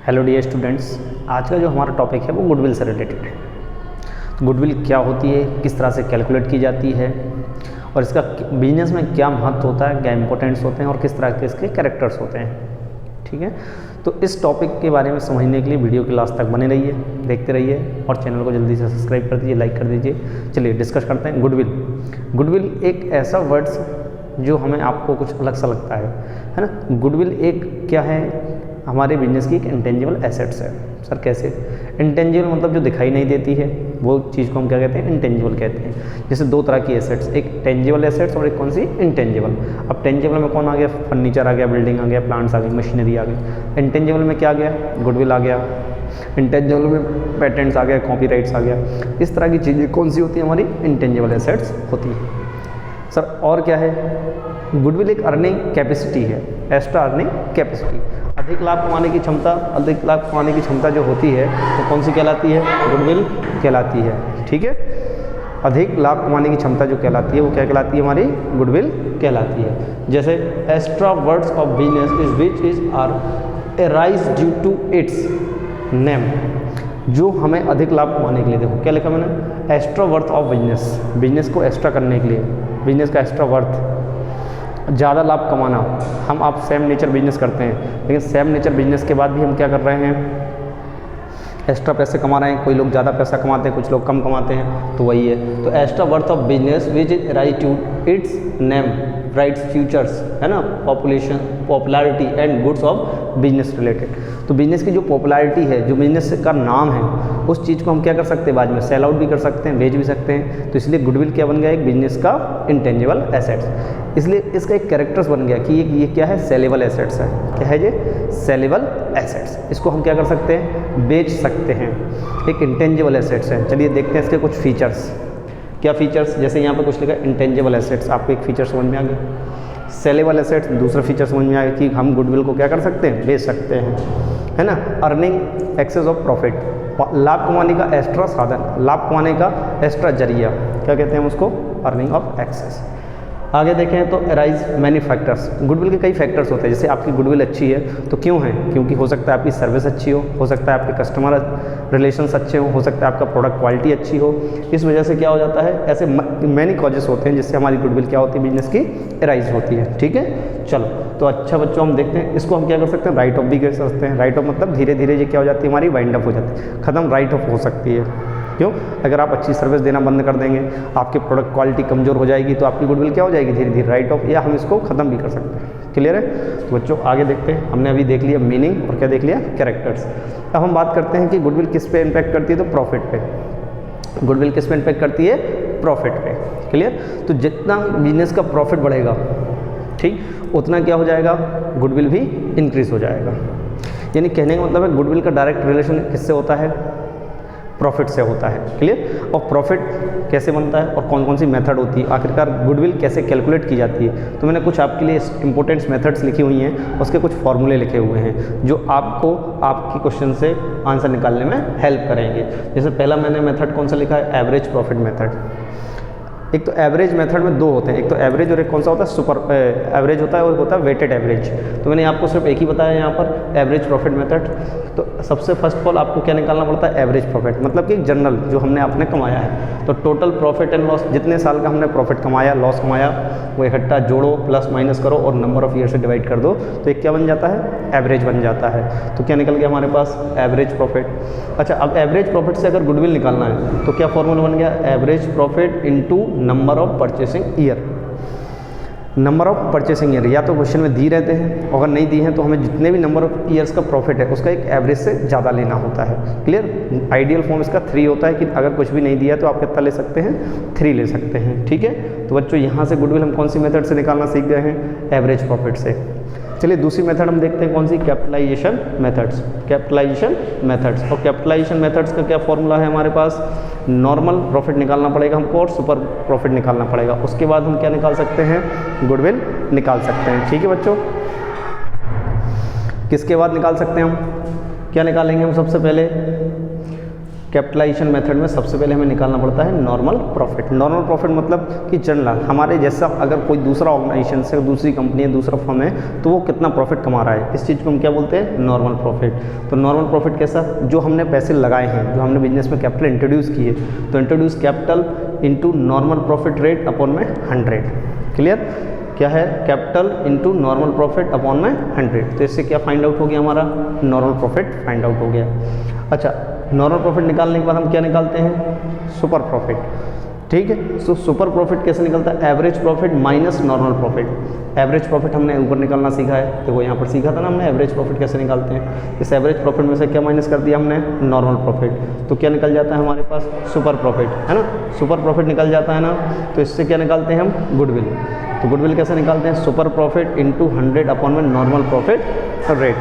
Hello dear students, आज का जो हमारा टॉपिक है वो गुडविल से रिलेटेड है। तो गुडविल क्या होती है, किस तरह से कैलकुलेट की जाती है और इसका बिजनेस में क्या महत्व होता है, क्या इंपॉर्टेंस होते हैं और किस तरह के इसके कैरेक्टर्स होते हैं। ठीक है, तो इस टॉपिक के बारे में समझने के लिए वीडियो के लास्ट तक बने रहिए, देखते रहिए और चैनल को जल्दी से सब्सक्राइब कर दीजिए, लाइक कर दीजिए। चलिए डिस्कस करते हैं। गुडविल एक ऐसा वर्ड्स जो हमें आपको कुछ अलग सा लगता है ना। गुडविल एक क्या है, हमारे बिजनेस की एक इंटेंजिबल एसेट्स है। सर कैसे? इंटेंजिबल मतलब जो दिखाई नहीं देती है वो चीज़ को हम क्या कहते हैं, इंटेंजिबल कहते हैं। जैसे दो तरह की एसेट्स, एक टेंजिबल एसेट्स और एक कौन सी, इंटेंजिबल। अब टेंजिबल में कौन आ गया, फर्नीचर आ गया, बिल्डिंग आ गया, प्लांट्स आ गई, मशीनरी आ गई। इंटेंजिबल में क्या आ गया, गुडविल आ गया। इंटेंजिबल में पेटेंट्स आ गया, कॉपीराइट्स आ गया। इस तरह की चीज़ें कौन सी होती है, हमारी इंटेंजिबल एसेट्स होती है। सर और क्या है, गुडविल एक अर्निंग कैपेसिटी है, एक्स्ट्रा अर्निंग कैपेसिटी। अधिक लाभ कमाने की क्षमता, अधिक लाभ कमाने की क्षमता जो होती है तो कौन सी कहलाती है, गुडविल कहलाती है। ठीक है, अधिक लाभ कमाने की क्षमता जो कहलाती है वो क्या कहलाती है, हमारी गुडविल कहलाती है। जैसे extra words of business is which is are arise due to its name. जो हमें अधिक लाभ कमाने के लिए, देखो क्या लिखा मैंने, extra worth of business, business को एक्स्ट्रा करने के लिए, बिजनेस का एक्स्ट्रा वर्थ, ज़्यादा लाभ कमाना। हम आप सेम नेचर बिजनेस करते हैं, लेकिन सेम नेचर बिजनेस के बाद भी हम क्या कर रहे हैं, एक्स्ट्रा पैसे कमा रहे हैं। कोई लोग ज़्यादा पैसा कमाते हैं, कुछ लोग कम कमाते हैं, तो वही है। तो extra worth of business which is right to its name rights futures, है ना, population, popularity and goods of business related. तो बिजनेस की जो पॉपुलैरिटी है, जो बिजनेस का नाम है, उस चीज़ को हम क्या कर सकते हैं, बाद में सेल आउट भी कर सकते हैं, बेच भी सकते हैं। तो इसलिए गुडविल क्या बन गया, एक बिजनेस का इंटेंजिबल एसेट्स। इसलिए इसका एक कैरेक्टर्स बन गया कि ये क्या है, सेलेबल एसेट्स है। क्या है ये, सेलेबल एसेट्स। इसको हम क्या कर सकते हैं, बेच सकते हैं, एक इंटेंजिबल एसेट्स है। चलिए देखते हैं इसके कुछ फीचर्स। क्या फीचर्स, जैसे यहाँ पे कुछ लिखा है इंटेंजिबल एसेट्स, आपको एक फीचर समझ में आ गया। सेलेबल एसेट्स दूसरा फीचर समझ में आ गया कि हम गुडविल को क्या कर सकते हैं, बेच सकते हैं, है ना। अर्निंग एक्सेस ऑफ प्रॉफिट, लाभ कमाने का एक्स्ट्रा साधन, लाभ कमाने का एक्स्ट्रा जरिया, क्या कहते हैं हम उसको, अर्निंग ऑफ एक्सेस। आगे देखें तो अराइज मैनी फैक्टर्स। गुडविल के कई फैक्टर्स होते हैं। जैसे आपकी गुडविल अच्छी है तो क्यों है, क्योंकि हो सकता है आपकी सर्विस अच्छी हो सकता है आपके कस्टमर रिलेशंस अच्छे हो सकता है आपका प्रोडक्ट क्वालिटी अच्छी हो। इस वजह से क्या हो जाता है, ऐसे मैनी कॉजेस होते हैं जिससे हमारी गुडविल क्या होती है, बिजनेस की अराइज होती है। ठीक है, चलो तो अच्छा बच्चों हम देखते हैं इसको हम क्या कर सकते हैं, राइट ऑफ भी कर सकते हैं। राइट ऑफ मतलब धीरे धीरे ये क्या हो जाती है, हमारी वाइंड अप हो जाती है, खत्म राइट ऑफ हो सकती है। क्यों, अगर आप अच्छी सर्विस देना बंद कर देंगे, आपके प्रोडक्ट क्वालिटी कमज़ोर हो जाएगी तो आपकी गुडविल क्या हो जाएगी, धीरे धीरे राइट ऑफ, या हम इसको ख़त्म भी कर सकते हैं। क्लियर है? तो बच्चों आगे देखते हैं। हमने अभी देख लिया मीनिंग और क्या देख लिया, कैरेक्टर्स। अब हम बात करते हैं कि गुडविल किस पे इम्पैक्ट करती है, तो प्रॉफिट पे। गुडविल किस पे इम्पैक्ट करती है, प्रॉफिट पे। क्लियर? तो जितना बिजनेस का प्रॉफिट बढ़ेगा, ठीक, उतना क्या हो जाएगा, गुडविल भी इंक्रीज हो जाएगा। यानी कहने का मतलब है गुडविल का डायरेक्ट रिलेशन किससे होता है, प्रॉफिट से होता है। क्लियर? और प्रॉफिट कैसे बनता है और कौन कौन सी मेथड होती है, आखिरकार गुडविल कैसे कैलकुलेट की जाती है। तो मैंने कुछ आपके लिए इंपॉर्टेंट मेथड्स लिखी हुई हैं, उसके कुछ फॉर्मूले लिखे हुए हैं जो आपको आपकी क्वेश्चन से आंसर निकालने में हेल्प करेंगे। जैसे पहला मैंने मेथड कौन सा लिखा है, एवरेज प्रॉफिट मेथड। एक तो एवरेज मेथड में दो होते हैं, एक तो एवरेज और एक कौन सा होता है, सुपर एवरेज होता है और होता है वेटेड एवरेज। तो मैंने आपको सिर्फ एक ही बताया यहाँ पर, एवरेज प्रॉफिट मेथड। तो सबसे फर्स्ट ऑफ ऑल आपको क्या निकालना पड़ता है, एवरेज प्रॉफिट, मतलब कि जनरल जो हमने आपने कमाया है। तो टोटल प्रॉफिट एंड लॉस, जितने साल का हमने प्रॉफिट कमाया, लॉस कमाया, वो इकट्ठा जोड़ो, प्लस माइनस करो और नंबर ऑफ ईयर से डिवाइड कर दो, तो एक क्या बन जाता है, एवरेज बन जाता है। तो क्या निकल गया हमारे पास, एवरेज प्रॉफिट। अच्छा, अब एवरेज प्रॉफिट से अगर गुडविल निकालना है तो क्या फॉर्मूला बन गया, average profit into number of purchasing year. Number of purchasing year या तो क्वेश्चन में दी रहते हैं, अगर नहीं दी हैं तो हमें जितने भी नंबर ऑफ ईयर्स का प्रॉफिट है उसका एक एवरेज से ज़्यादा लेना होता है। क्लियर? आइडियल फॉर्म इसका 3 होता है कि अगर कुछ भी नहीं दिया तो आप कितना ले सकते हैं, 3 ले सकते हैं। ठीक है, तो बच्चों यहाँ से गुडविल हम कौन सी मेथड से निकालना सीख गए हैं, एवरेज प्रॉफिट से। चलिए दूसरी मेथड हम देखते हैं कौन सी, कैपिटलाइजेशन मेथड्स। कैपिटलाइजेशन मेथड्स, और कैपिटलाइजेशन मेथड्स का क्या फॉर्मूला है हमारे पास, नॉर्मल प्रॉफिट निकालना पड़ेगा हमको और सुपर प्रॉफिट निकालना पड़ेगा। उसके बाद हम क्या निकाल सकते हैं, गुडविल निकाल सकते हैं। ठीक है बच्चों, किसके बाद निकाल सकते हैं हम, क्या निकालेंगे हम सबसे पहले, कैपिटलाइजेशन मेथड में सबसे पहले हमें निकालना पड़ता है नॉर्मल प्रॉफिट। नॉर्मल प्रॉफिट मतलब कि जनरल हमारे जैसा अगर कोई दूसरा ऑर्गेनाइजेशन से दूसरी कंपनी है दूसरा फर्म है तो वो कितना प्रॉफिट कमा रहा है, इस चीज़ को हम क्या बोलते हैं, नॉर्मल प्रॉफिट। तो नॉर्मल प्रॉफिट कैसा, जो हमने पैसे लगाए हैं, जो हमने बिजनेस में कैपिटल इंट्रोड्यूस किए, तो introduce capital into normal profit rate upon में 100। क्लियर, क्या है, capital into normal profit upon में 100। तो इससे क्या फाइंड आउट हो गया, हमारा नॉर्मल प्रॉफिट फाइंड आउट हो गया। अच्छा, नॉर्मल प्रॉफिट निकालने के बाद हम क्या निकालते हैं, सुपर प्रॉफिट। ठीक है, तो सुपर प्रॉफिट कैसे निकलता है, average profit minus normal profit. Average profit हमने ऊपर निकालना सीखा है, देखो यहाँ पर सीखा था ना हमने एवरेज प्रॉफिट कैसे निकालते हैं। इस एवरेज प्रॉफिट में से क्या माइनस कर दिया हमने, नॉर्मल प्रॉफिट, तो क्या निकल जाता है हमारे पास, सुपर प्रॉफिट, है ना। सुपर प्रॉफिट निकल जाता है ना, तो इससे क्या निकालते हैं हम, गुडविल। तो गुडविल कैसे निकालते हैं, सुपर प्रॉफिट इंटू 100 अपॉन में नॉर्मल प्रॉफिट रेट,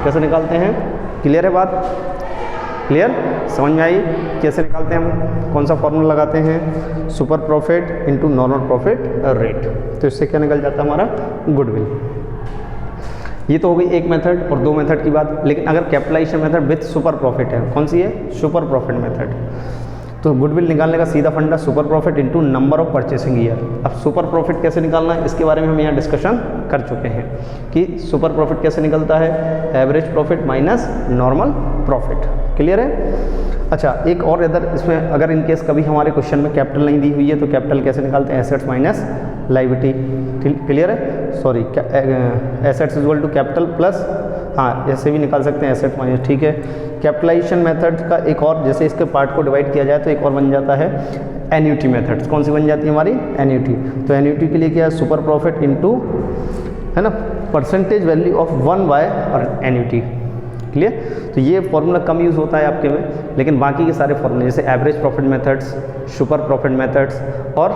कैसे निकालते हैं। क्लियर है बात, क्लियर, समझ में आई कैसे निकालते हैं हम, कौन सा फॉर्मूला लगाते हैं, super profit into normal profit rate, तो इससे क्या निकल जाता है हमारा, गुडविल। ये तो हो गई एक मेथड और दो मेथड की बात। लेकिन अगर capitalisation method with super profit है, कौन सी है, सुपर प्रॉफिट मेथड, तो गुडविल निकालने का सीधा फंडा super profit into number of purchasing year. अब सुपर प्रॉफिट कैसे निकालना है, इसके बारे में हम यहाँ डिस्कशन कर चुके हैं कि सुपर प्रॉफिट कैसे निकलता है, average profit minus normal profit. Clear है। अच्छा, एक और इधर इसमें अगर इन केस कभी हमारे क्वेश्चन में कैपिटल नहीं दी हुई है तो कैपिटल कैसे निकालते हैं, एसेट्स माइनस लायबिलिटी। क्लियर है, sorry, assets equal to capital plus, हाँ ऐसे भी निकाल सकते हैं, एसेट माइनस, ठीक है। कैपिटलाइजेशन मेथड का एक और, जैसे इसके पार्ट को डिवाइड किया जाए तो एक और बन जाता है एन्युटी मेथड्स। कौन सी बन जाती है हमारी, एन्युटी। तो एन्युटी के लिए क्या है, सुपर प्रॉफिट इनटू, है ना, percentage value of 1 by annuity. Clear, तो ये फॉर्मूला कम यूज़ होता है आपके में, लेकिन बाकी के सारे फॉर्मूले जैसे average profit methods, super profit methods और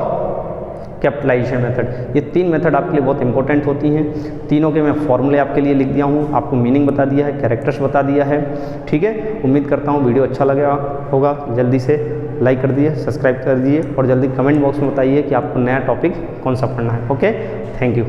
कैपिटलाइजेशन मेथड, ये तीन मेथड आपके लिए बहुत इंपॉर्टेंट होती हैं। तीनों के मैं फॉर्मूले आपके लिए लिख दिया हूँ, आपको मीनिंग बता दिया है, कैरेक्टर्स बता दिया है। ठीक है, उम्मीद करता हूँ वीडियो अच्छा लगा होगा। जल्दी से लाइक कर दिए, सब्सक्राइब कर दिए और जल्दी कमेंट बॉक्स में बताइए कि आपको नया टॉपिक कौन सा पढ़ना है। Okay, thank you.